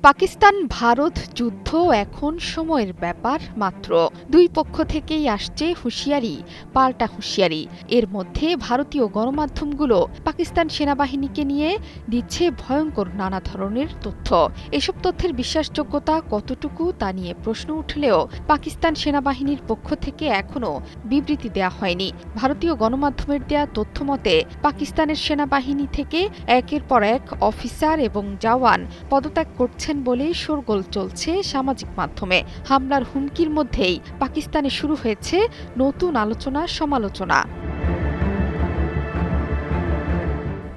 পাকিস্তান ভারত যুদ্ধ এখন সময়ের ব্যাপার মাত্র। দুই পক্ষ থেকেই আসছে হুঁশিয়ারি পাল্টা হুঁশিয়ারি। এর মধ্যে ভারতীয় গণমাধ্যমগুলো পাকিস্তান সেনাবাহিনীকে নিয়ে দিচ্ছে ভয়ঙ্কর নানা ধরনের তথ্য। এসব তথ্যের বিশ্বাসযোগ্যতা কতটুকু তা নিয়ে প্রশ্ন উঠলেও পাকিস্তান সেনাবাহিনীর পক্ষ থেকে এখনও বিবৃতি দেয়া হয়নি। ভারতীয় গণমাধ্যমের দেয়া তথ্য মতে পাকিস্তানের সেনাবাহিনী থেকে একের পর এক অফিসার এবং জওয়ান পদত্যাগ করছেন বলে শোরগোল চলছে সামাজিক মাধ্যমে। হামলার হুমকির মধ্যেই পাকিস্তানে শুরু হয়েছে নতুন আলোচনা সমালোচনা।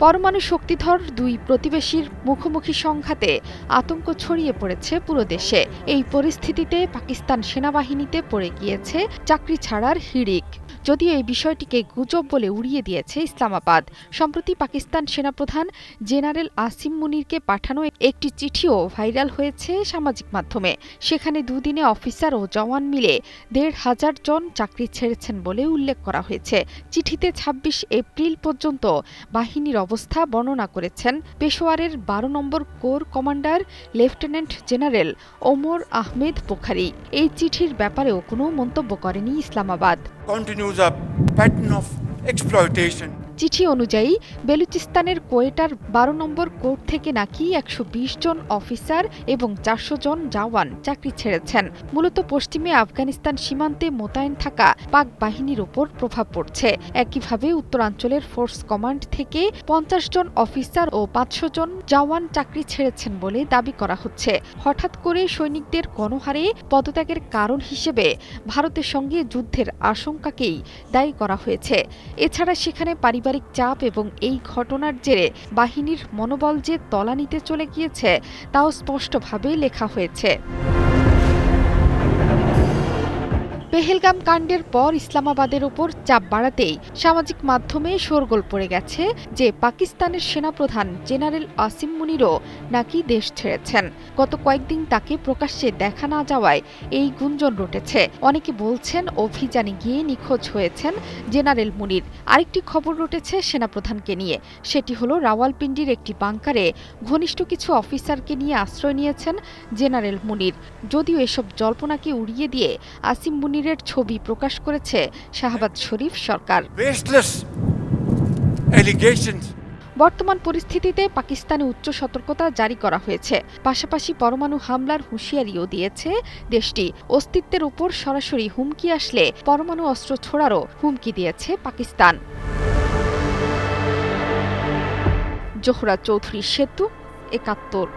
পরমাণু শক্তিধর দুই প্রতিবেশীর মুখোমুখি সংঘাতে আতঙ্ক ছড়িয়ে পড়েছে পুরো দেশে। এই পরিস্থিতিতে পাকিস্তান সেনাবাহিনীতে পড়ে গিয়েছে চাকরি ছাড়ার হিড়িক। যদিও এই বিষয়টিকে গুজব বলে উড়িয়ে দিয়েছে ইসলামাবাদ। সম্প্রতি পাকিস্তান সেনাপ্রধান জেনারেল আসিম মুনিরকে পাঠানো একটি চিঠিও ভাইরাল হয়েছে সামাজিক মাধ্যমে। সেখানে দুদিনে অফিসার ও জওয়ান মিলে ১৫০০ জন চাকরি ছেড়েছেন বলে উল্লেখ করা হয়েছে। চিঠিতে ২৬ এপ্রিল পর্যন্ত বাহিনীর অবস্থা বর্ণনা করেছেন পেশোয়ারের ১২ নম্বর corps commander lieutenant general Omar Ahmed Bukhari. এই চিঠির ব্যাপারেও কোনো মন্তব্য করেনি ইসলামাবাদ। চিঠি অনুযায়ী বেলুচিস্তানের কোয়েটার ১২ নম্বর কোর্ট থেকে নাকি ১২০ জন অফিসার এবং ৪০০ জন জওয়ান চাকরি ছেড়েছেন। মূলত পশ্চিমে আফগানিস্তান সীমান্তে মোতায়েন থাকা পাক বাহিনীর ওপর প্রভাব পড়ছে। একইভাবে উত্তরাঞ্চলের ফোর্স কমান্ড থেকে ৫০ জন অফিসার ও ৫০০ জন জওয়ান চাকরি ছেড়েছেন বলে দাবি করা হচ্ছে। হঠাৎ করে সৈনিকদের গণহারে পদত্যাগের কারণ হিসেবে ভারতের সঙ্গে যুদ্ধের আশঙ্কাকেই দায়ী করা হয়েছে। এছাড়া সেখানে পারিবারিক চাপ এবং এই ঘটনার জেরে বাহিনীর মনোবল যে তলানিতে চলে গিয়েছে তাও স্পষ্টভাবে লেখা হয়েছে। পেহেলগাম কাণ্ডের পর ইসলামাবাদের ওপর চাপ বাড়াতেই সামাজিক মাধ্যমে শোরগোল পড়ে গেছে যে পাকিস্তানের সেনাপ্রধান জেনারেল আসিম মুনিরও নাকি দেশ ছেড়েছেন। গত কয়েকদিন তাকে প্রকাশ্যে দেখা না যাওয়ায় এই গুঞ্জন রটেছে। অনেকে বলছেন অভিযানে গিয়ে নিখোঁজ হয়েছেন জেনারেল মুনির। আরেকটি খবর রটেছে সেনাপ্রধানকে নিয়ে। সেটি হলো রাওয়ালপিন্ডির একটি বাংকারে ঘনিষ্ঠ কিছু অফিসারকে নিয়ে আশ্রয় নিয়েছেন জেনারেল মুনির। যদিও এসব জল্পনাকে উড়িয়ে দিয়ে আসিম মুনিরের ছবি প্রকাশ করেছে শাহবাজ শরীফ সরকার। বর্তমান পরিস্থিতিতে পাকিস্তানে উচ্চ সতর্কতা জারি করা হয়েছে। পাশাপাশি পরমাণু হামলার হুঁশিয়ারিও দিয়েছে দেশটি। অস্তিত্বের উপর সরাসরি হুমকি আসলে পরমাণু অস্ত্র ছোড়ারও হুমকি দিয়েছে পাকিস্তান। জোহরা চৌধুরী সেতু, ৭১।